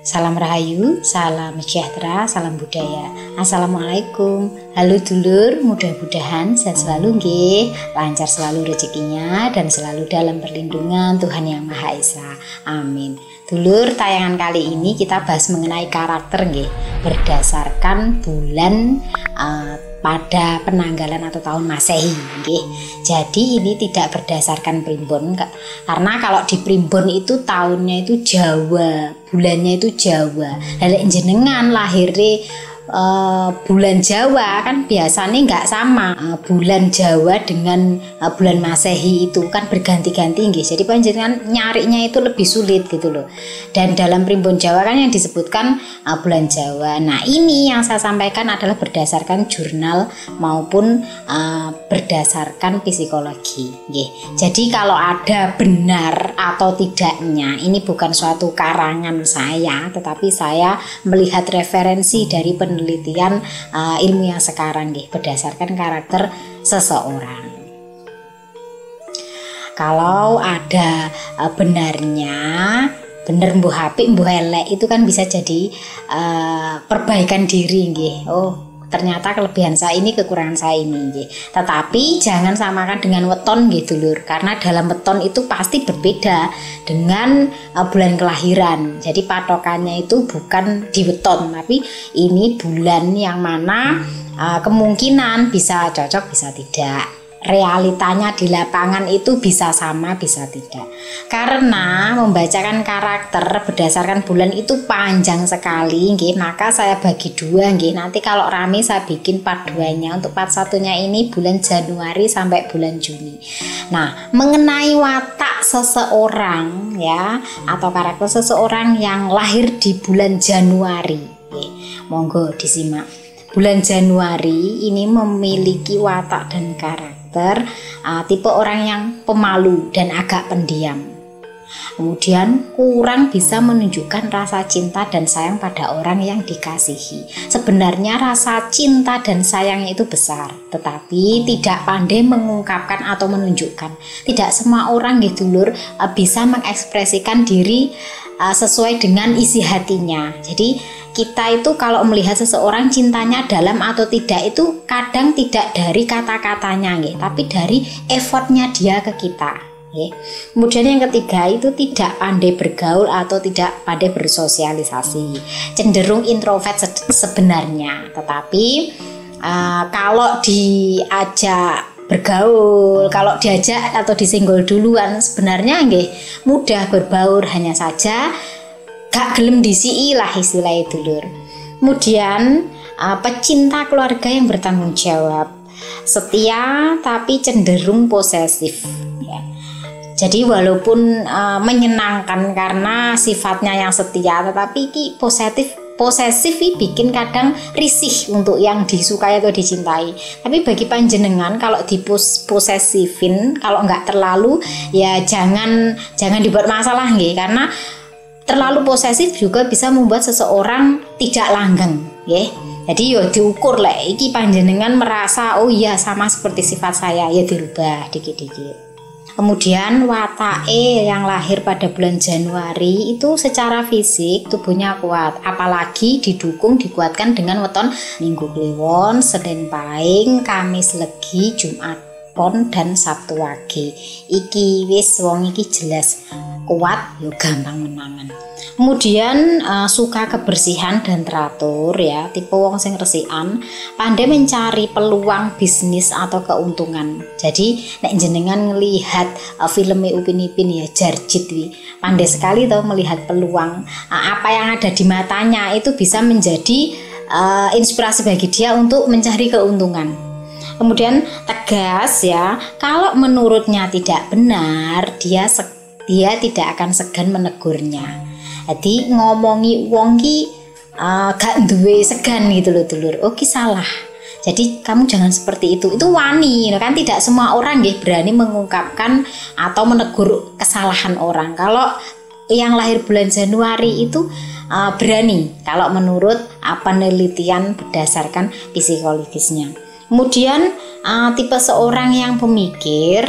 Salam Rahayu, salam sejahtera, salam budaya. Assalamualaikum. Halo dulur, mudah-mudahan sehat selalu nggih, lancar selalu rezekinya dan selalu dalam perlindungan Tuhan Yang Maha Esa. Amin. Dulur, tayangan kali ini kita bahas mengenai karakter nggih, berdasarkan bulan pada penanggalan atau tahun Masehi nggih. Jadi ini tidak berdasarkan primbon, karena kalau di primbon itu tahunnya itu Jawa, bulannya itu Jawa. Lek jenengan lahirnya bulan Jawa kan biasanya nggak sama, bulan Jawa dengan bulan Masehi itu kan berganti-ganti nggih. Jadi panjenengan nyarinya itu lebih sulit gitu loh. Dan dalam primbon Jawa kan yang disebutkan bulan Jawa. Nah, ini yang saya sampaikan adalah berdasarkan jurnal maupun berdasarkan psikologi nggih. Jadi kalau ada benar atau tidaknya, ini bukan suatu karangan saya, tetapi saya melihat referensi dari penelitian ilmu yang sekarang nggih, berdasarkan karakter seseorang. Kalau ada benarnya, bener mbuh apik mbuh elek itu kan bisa jadi perbaikan diri nggih. Oh, ternyata kelebihan saya ini, kekurangan saya ini nggih. Tetapi jangan samakan dengan weton nggih dulur, karena dalam weton itu pasti berbeda dengan bulan kelahiran. Jadi patokannya itu bukan di weton, tapi ini bulan yang mana kemungkinan bisa cocok bisa tidak. Realitanya di lapangan itu bisa sama bisa tidak, karena membacakan karakter berdasarkan bulan itu panjang sekali nggih. Maka saya bagi dua nggih, nanti kalau rame saya bikin part 2-nya. Untuk part 1-nya ini bulan Januari sampai bulan Juni. Nah, mengenai watak seseorang ya, atau karakter seseorang yang lahir di bulan Januari nggih, monggo disimak. Bulan Januari ini memiliki watak dan karakter tipe orang yang pemalu dan agak pendiam. Kemudian kurang bisa menunjukkan rasa cinta dan sayang pada orang yang dikasihi. Sebenarnya rasa cinta dan sayangnya itu besar, tetapi tidak pandai mengungkapkan atau menunjukkan. Tidak semua orang gitu lur bisa mengekspresikan diri sesuai dengan isi hatinya. Jadi kita itu kalau melihat seseorang cintanya dalam atau tidak itu kadang tidak dari kata-katanya nggih, tapi dari effortnya dia ke kita nggih. Kemudian yang ketiga itu tidak pandai bergaul atau tidak pandai bersosialisasi, cenderung introvert sebenarnya, tetapi kalau diajak bergaul, kalau diajak atau disenggol duluan sebenarnya nggih mudah berbaur, hanya saja gak gelem disii lah istilahnya dulur. Kemudian pecinta keluarga yang bertanggung jawab, setia tapi cenderung posesif ya. Jadi walaupun menyenangkan karena sifatnya yang setia, tetapi posesif bikin kadang risih untuk yang disukai atau dicintai. Tapi bagi panjenengan kalau diposesifin, kalau nggak terlalu ya jangan dibuat masalah nggih, karena terlalu posesif juga bisa membuat seseorang tidak langgeng nggih. Jadi yo diukur lah, iki panjenengan merasa oh iya sama seperti sifat saya, ya dirubah dikit-dikit. Kemudian watake yang lahir pada bulan Januari itu secara fisik tubuhnya kuat, apalagi dikuatkan dengan weton Minggu Kliwon, Senin Pahing, Kamis Legi, Jumat Pon dan Sabtu Wage. Iki wis wong iki jelas kuat, yo gampang menangan. Kemudian suka kebersihan dan teratur ya, tipe wong sing resikan, pandai mencari peluang bisnis atau keuntungan. Jadi nek jenengan ngelihat filmnya Upin Ipin ya, Jarjit wi, pandai sekali tau melihat peluang, apa yang ada di matanya itu bisa menjadi inspirasi bagi dia untuk mencari keuntungan. Kemudian tegas ya, kalau menurutnya tidak benar dia tidak akan segan menegurnya. Jadi ngomongi wong ki gak duwe segan gitu loh dulur. Oh ki salah. Jadi kamu jangan seperti itu. Itu wani kan, tidak semua orang nggih berani mengungkapkan atau menegur kesalahan orang. Kalau yang lahir bulan Januari itu berani kalau menurut penelitian berdasarkan psikologisnya. Kemudian tipe seorang yang pemikir,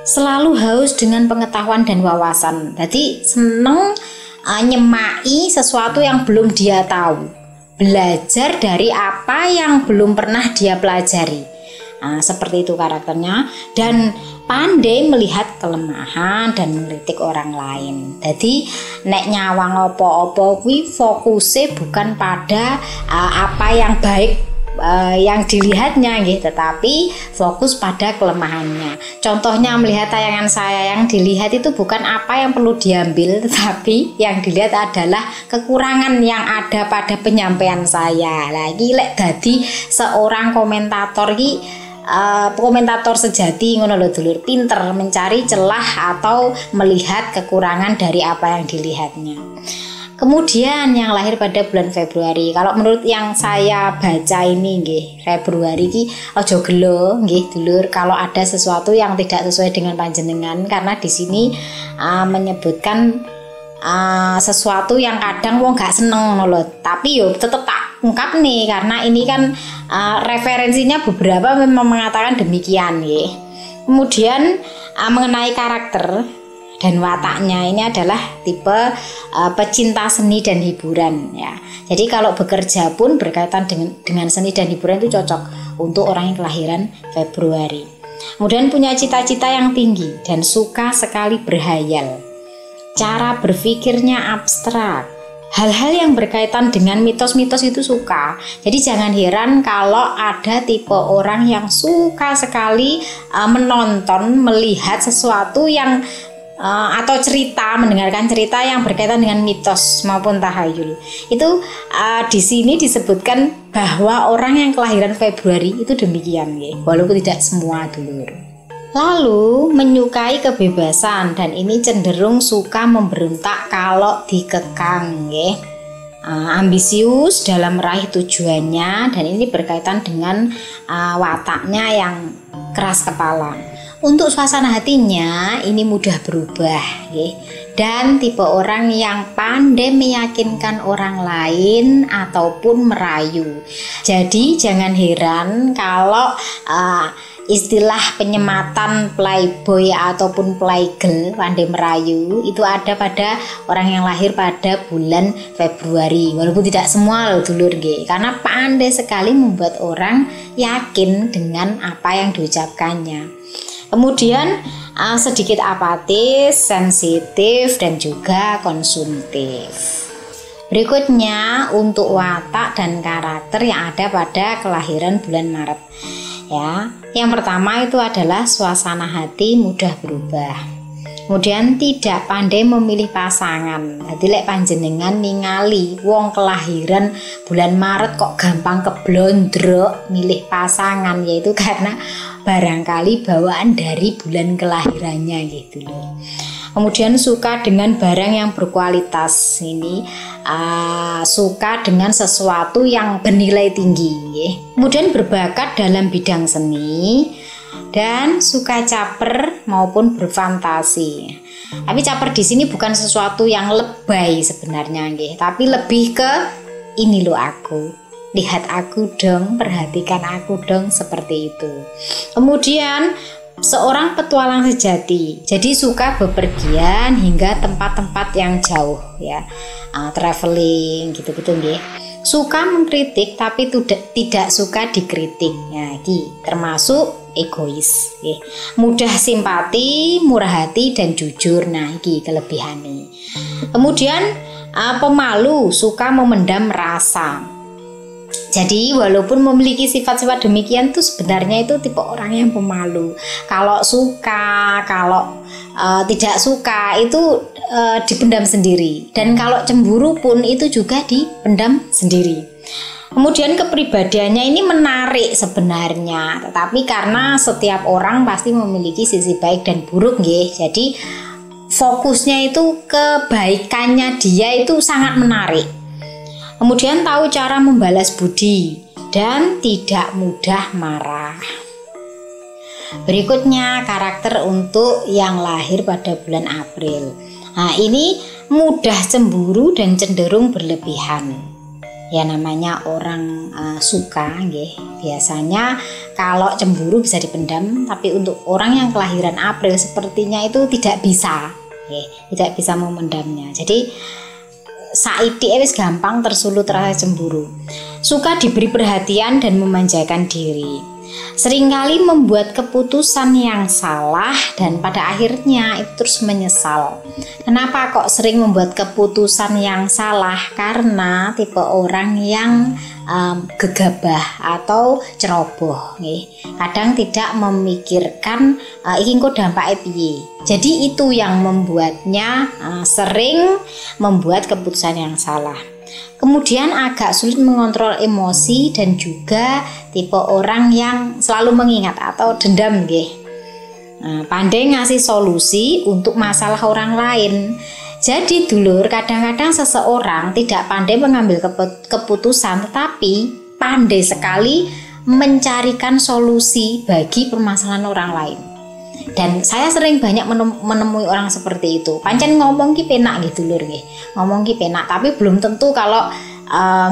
selalu haus dengan pengetahuan dan wawasan. Jadi seneng nyemai sesuatu yang belum dia tahu, belajar dari apa yang belum pernah dia pelajari. Seperti itu karakternya, dan pandai melihat kelemahan dan mengkritik orang lain. Jadi nek nyawang opo-opo kuwi fokusnya bukan pada apa yang baik yang dilihatnya gitu, tetapi fokus pada kelemahannya. Contohnya melihat tayangan saya, yang dilihat itu bukan apa yang perlu diambil, tetapi yang dilihat adalah kekurangan yang ada pada penyampaian saya. Lagi lek dadi seorang komentator komentator sejati ngono lho dulur, pinter mencari celah atau melihat kekurangan dari apa yang dilihatnya. Kemudian yang lahir pada bulan Februari, kalau menurut yang saya baca ini nggih, Februari ki aja gelo nggih dulur kalau ada sesuatu yang tidak sesuai dengan panjenengan, karena di sini menyebutkan sesuatu yang kadang wong gak seneng loh, tapi yo tetep tak ungkap nih karena ini kan referensinya beberapa memang mengatakan demikian ya. Kemudian mengenai karakter dan wataknya, ini adalah tipe pecinta seni dan hiburan ya. Jadi kalau bekerja pun berkaitan dengan seni dan hiburan itu cocok untuk orang yang kelahiran Februari. Kemudian punya cita-cita yang tinggi dan suka sekali berhayal. Cara berpikirnya abstrak, hal-hal yang berkaitan dengan mitos-mitos itu suka. Jadi jangan heran kalau ada tipe orang yang suka sekali menonton, melihat sesuatu yang atau cerita, mendengarkan cerita yang berkaitan dengan mitos maupun tahayul. Itu di sini disebutkan bahwa orang yang kelahiran Februari itu demikian ya, walaupun tidak semua dulur. Lalu menyukai kebebasan, dan ini cenderung suka memberontak kalau dikekang ya. Ambisius dalam meraih tujuannya, dan ini berkaitan dengan wataknya yang keras kepala. Untuk suasana hatinya ini mudah berubah ya. Dan tipe orang yang pandai meyakinkan orang lain ataupun merayu. Jadi jangan heran kalau istilah penyematan playboy ataupun playgirl, pandai merayu, itu ada pada orang yang lahir pada bulan Februari. Walaupun tidak semua loh dulur nggih, karena pandai sekali membuat orang yakin dengan apa yang diucapkannya. Kemudian sedikit apatis, sensitif, dan juga konsumtif. Berikutnya untuk watak dan karakter yang ada pada kelahiran bulan Maret. Ya, yang pertama itu adalah suasana hati mudah berubah. Kemudian tidak pandai memilih pasangan. Jadi lek panjenengan ningali wong kelahiran bulan Maret kok gampang keblondrok milih pasangan, yaitu karena barangkali bawaan dari bulan kelahirannya gitu loh. Kemudian suka dengan barang yang berkualitas, ini suka dengan sesuatu yang bernilai tinggi ya. Kemudian berbakat dalam bidang seni dan suka caper maupun berfantasi. Tapi caper di sini bukan sesuatu yang lebay sebenarnya nggih, tapi lebih ke ini loh aku, lihat aku dong, perhatikan aku dong, seperti itu. Kemudian seorang petualang sejati, jadi suka bepergian hingga tempat-tempat yang jauh ya, traveling gitu-gitu nggih. Suka mengkritik tapi tidak suka dikritik. Nah, iki termasuk egois nggih. Mudah simpati, murah hati, dan jujur. Nah, iki kelebihannya. Kemudian pemalu, suka memendam rasa. Jadi walaupun memiliki sifat-sifat demikian tuh sebenarnya itu tipe orang yang pemalu. Kalau suka, kalau tidak suka itu dipendam sendiri. Dan kalau cemburu pun itu juga dipendam sendiri. Kemudian kepribadiannya ini menarik sebenarnya, tetapi karena setiap orang pasti memiliki sisi baik dan buruk nggih. Jadi fokusnya itu kebaikannya dia itu sangat menarik. Kemudian tahu cara membalas budi dan tidak mudah marah. Berikutnya karakter untuk yang lahir pada bulan April. Nah, ini mudah cemburu dan cenderung berlebihan. Ya namanya orang suka nggih. Biasanya kalau cemburu bisa dipendam, tapi untuk orang yang kelahiran April sepertinya itu tidak bisa, tidak bisa memendamnya. Jadi saiki wis gampang tersulut rasa cemburu. Suka diberi perhatian dan memanjakan diri. Seringkali membuat keputusan yang salah dan pada akhirnya itu terus menyesal. Kenapa kok sering membuat keputusan yang salah? Karena tipe orang yang gegabah atau ceroboh, kadang tidak memikirkan iki engko dampake piye. Jadi itu yang membuatnya sering membuat keputusan yang salah. Kemudian agak sulit mengontrol emosi dan juga tipe orang yang selalu mengingat atau dendam nggih. Pandai ngasih solusi untuk masalah orang lain. Jadi dulur, kadang-kadang seseorang tidak pandai mengambil keputusan tetapi pandai sekali mencarikan solusi bagi permasalahan orang lain. Dan saya sering banyak menemui orang seperti itu. Pancen ngomong ki penak gitu lur nggih. Ngomong ki penak tapi belum tentu kalau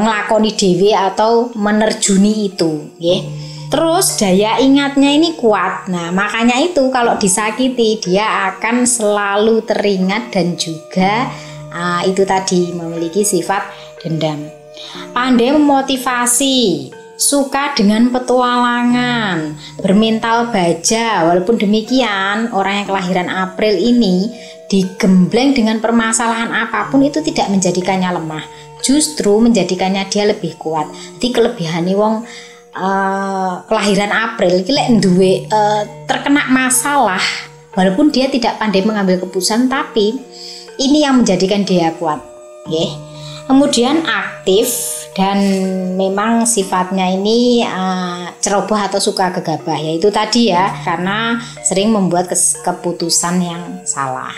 ngelakoni dhewe atau menerjuni itu nggih. Terus daya ingatnya ini kuat. Nah, makanya itu kalau disakiti dia akan selalu teringat dan juga itu tadi memiliki sifat dendam. Pandai memotivasi, suka dengan petualangan, bermental baja. Walaupun demikian, orang yang kelahiran April ini digembleng dengan permasalahan apapun itu tidak menjadikannya lemah, justru menjadikannya dia lebih kuat. Jadi kelebihannya wong kelahiran April iki lek duwe terkena masalah, walaupun dia tidak pandai mengambil keputusan, tapi ini yang menjadikan dia kuat, nggih. Kemudian aktif dan memang sifatnya ini ceroboh atau suka gegabah, yaitu tadi ya, karena sering membuat keputusan yang salah.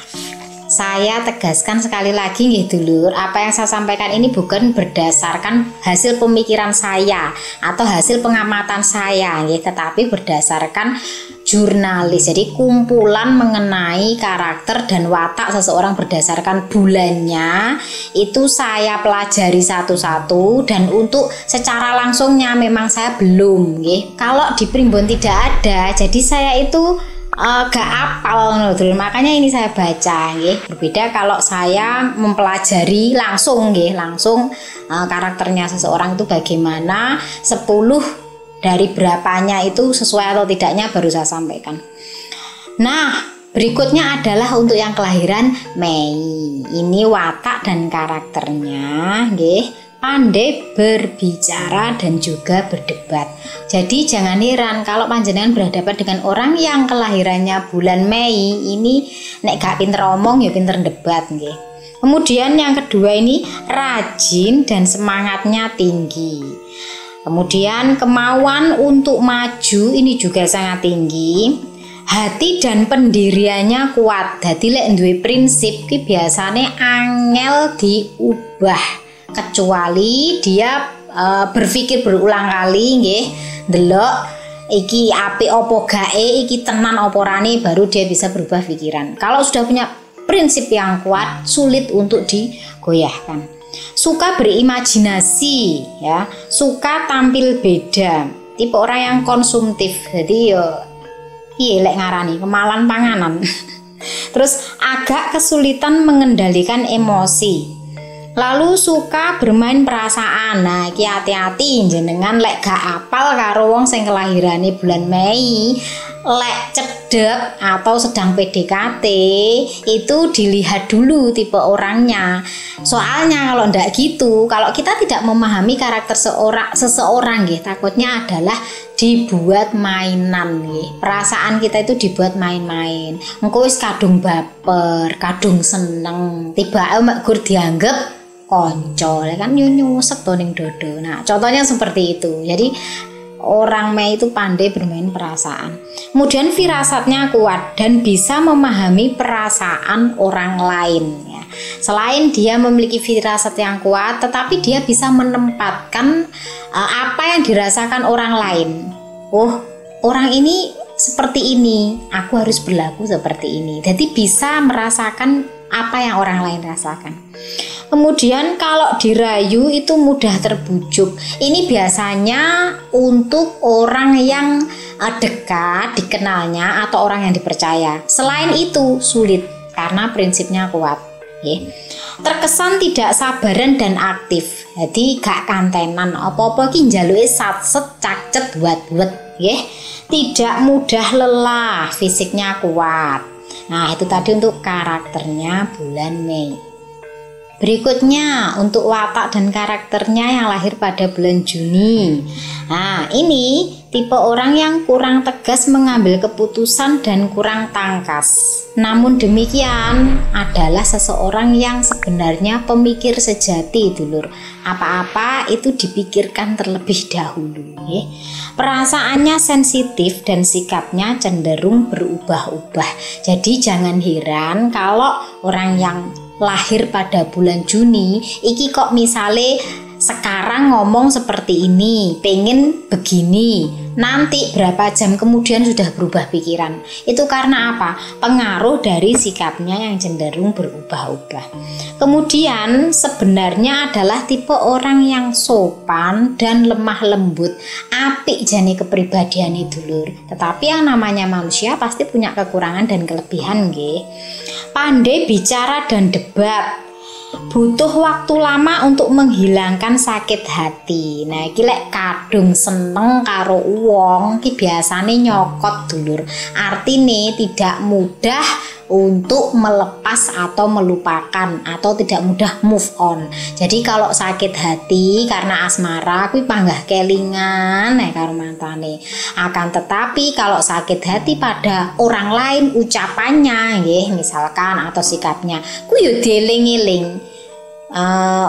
Saya tegaskan sekali lagi nggih dulur, apa yang saya sampaikan ini bukan berdasarkan hasil pemikiran saya atau hasil pengamatan saya nggih, tetapi berdasarkan jurnalis. Jadi kumpulan mengenai karakter dan watak seseorang berdasarkan bulannya itu saya pelajari satu-satu, dan untuk secara langsungnya memang saya belum nggih. Kalau di Primbon tidak ada, jadi saya itu gak apal, makanya ini saya baca nggih. Berbeda kalau saya mempelajari langsung nggih, langsung karakternya seseorang itu bagaimana, 10 dari berapanya itu sesuai atau tidaknya baru saya sampaikan. Nah, berikutnya adalah untuk yang kelahiran Mei. Ini watak dan karakternya nggih, pandai berbicara dan juga berdebat. Jadi jangan heran kalau panjenengan berhadapan dengan orang yang kelahirannya bulan Mei ini, nek gak pinter omong ya pinter debat nggih. Kemudian yang kedua ini rajin dan semangatnya tinggi. Kemudian kemauan untuk maju ini juga sangat tinggi. Hati dan pendiriannya kuat. Dadi lek duwe prinsip ki biasane angel diubah, kecuali dia berpikir berulang kali nggih, ndelok iki apik apa gae, iki tenan apa rane, baru dia bisa berubah pikiran. Kalau sudah punya prinsip yang kuat, sulit untuk digoyahkan. Suka berimajinasi ya, suka tampil beda, tipe orang yang konsumtif. Jadi yo piye lek ngarani kemalan panganan. Terus agak kesulitan mengendalikan emosi. Lalu suka bermain perasaan. Nah, iki hati-hati jenengan lek gak apal karo wong sing kelahirane bulan Mei, lek cedek atau sedang PDKT itu dilihat dulu tipe orangnya. Soalnya kalau ndak gitu, kalau kita tidak memahami karakter seseorang nggih, takutnya adalah dibuat mainan nggih. Perasaan kita itu dibuat main-main. Engko wis kadung baper, kadung seneng, tiba mek gur dianggap konco, kan nyusek to ning dodo. Nah, contohnya seperti itu. Jadi orang Mei itu pandai bermain perasaan. Kemudian firasatnya kuat dan bisa memahami perasaan orang lain ya. Selain dia memiliki firasat yang kuat, tetapi dia bisa menempatkan apa yang dirasakan orang lain. Oh, orang ini seperti ini, aku harus berlaku seperti ini. Jadi bisa merasakan apa yang orang lain rasakan. Kemudian kalau dirayu itu mudah terbujuk. Ini biasanya untuk orang yang dekat, dikenalnya, atau orang yang dipercaya. Selain itu sulit karena prinsipnya kuat. nggih. Terkesan tidak sabaran dan aktif. Jadi gak kantenan, apa-apa ki njaluke satset cacet buat nggih. Tidak mudah lelah, fisiknya kuat. Nah, itu tadi untuk karakternya bulan Mei. Berikutnya untuk watak dan karakternya yang lahir pada bulan Juni. Nah, ini tipe orang yang kurang tegas mengambil keputusan dan kurang tangkas. Namun demikian adalah seseorang yang sebenarnya pemikir sejati, dulur. Apa-apa itu dipikirkan terlebih dahulu. Perasaannya sensitif dan sikapnya cenderung berubah-ubah. Jadi jangan heran kalau orang yang lahir pada bulan Juni iki kok misale sekarang ngomong seperti ini, pengen begini, nanti berapa jam kemudian sudah berubah pikiran. Itu karena apa? Pengaruh dari sikapnya yang cenderung berubah-ubah. Kemudian sebenarnya adalah tipe orang yang sopan dan lemah lembut, apik jane kepribadian dulur. Tetapi yang namanya manusia pasti punya kekurangan dan kelebihan nggih. Pandai bicara dan debat, butuh waktu lama untuk menghilangkan sakit hati. Nah, iki lek kadung seneng karo wong ki biasane nyokot dulur. Artine tidak mudah untuk melepas atau melupakan atau tidak mudah move on. Jadi kalau sakit hati karena asmara kuwi panggah kelingan karo mantane. Akan tetapi kalau sakit hati pada orang lain ucapannya nggih misalkan atau sikapnya kuwi yo dieling-eling.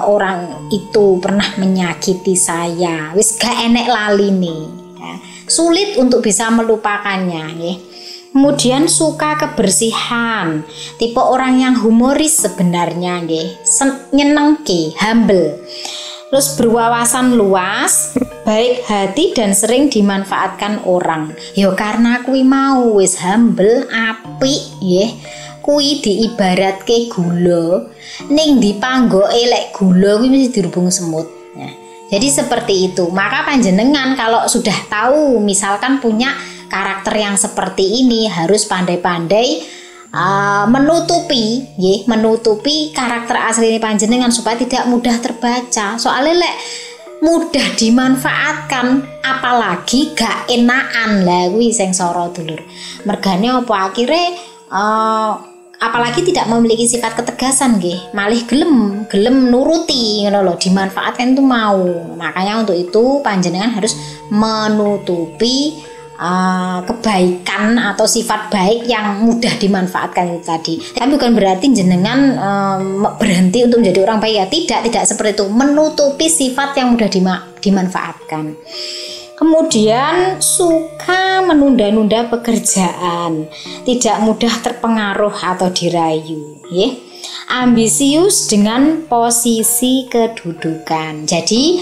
Orang itu pernah menyakiti saya, wis gak enek lali nih ya. Sulit untuk bisa melupakannya ya. Kemudian suka kebersihan, tipe orang yang humoris sebenarnya nggih, nyenengke, humble. Terus berwawasan luas, baik hati dan sering dimanfaatkan orang. Yo karena kuwi mau wis humble, apik nggih. Kuwi diibaratke gula, ning dipanggoke lek gula kuwi mesti dirubung semut. Nah, jadi seperti itu. Maka panjenengan kalau sudah tahu misalkan punya karakter yang seperti ini harus pandai-pandai menutupi karakter asli panjenengan supaya tidak mudah terbaca. Soalnya lek mudah dimanfaatkan apalagi gak enakan lah kuwi sing sora dulur. Mergane apa akhire apalagi tidak memiliki sifat ketegasan nggih, malih gelem nuruti ngono lho, dimanfaatkan itu mau. Makanya untuk itu panjenengan harus menutupi kebaikan atau sifat baik yang mudah dimanfaatkan itu tadi. Tapi bukan berarti jenengan berhenti untuk menjadi orang baik ya, tidak seperti itu. Menutupi sifat yang mudah dimanfaatkan. Kemudian suka menunda-nunda pekerjaan, tidak mudah terpengaruh atau dirayu, ya. Ambisius dengan posisi kedudukan. Jadi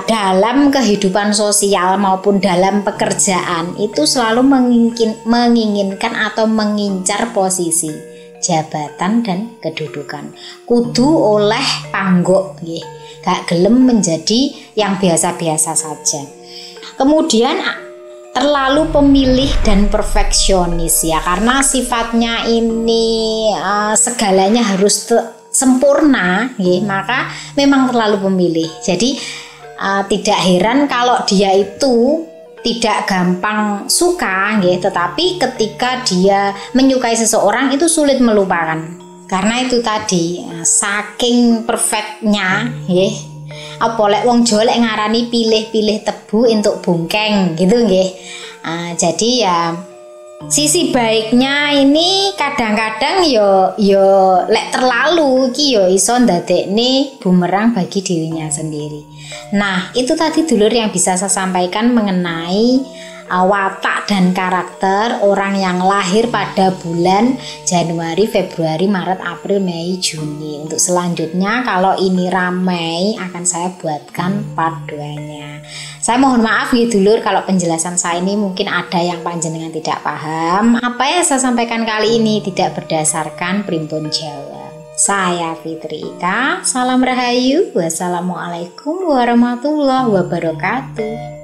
dalam kehidupan sosial maupun dalam pekerjaan itu selalu menginginkan atau mengincar posisi, jabatan dan kedudukan. Kudu oleh panggok, ya. Gak gelem menjadi yang biasa-biasa saja. Kemudian terlalu pemilih dan perfeksionis ya, karena sifatnya ini segalanya harus sempurna ya, maka memang terlalu pemilih. Jadi tidak heran kalau dia itu tidak gampang suka ya, tetapi ketika dia menyukai seseorang itu sulit melupakan. Karena itu tadi saking perfectnya ya. Apa lek wong Jawa lek ngarani pilih-pilih tebu untuk bungkeng gitu nggih. Jadi ya sisi baiknya ini kadang-kadang yo lek terlalu iki yo iso ndadekne bumerang bagi dirinya sendiri. Nah, itu tadi dulur yang bisa saya sampaikan mengenai watak dan karakter orang yang lahir pada bulan Januari, Februari, Maret, April, Mei, Juni. Untuk selanjutnya kalau ini ramai akan saya buatkan part 2-nya. Saya mohon maaf ya dulur kalau penjelasan saya ini mungkin ada yang panjenengan tidak paham. Apa yang saya sampaikan kali ini tidak berdasarkan primbon Jawa. Saya Fitri Ika, salam rahayu, wassalamualaikum warahmatullahi wabarakatuh.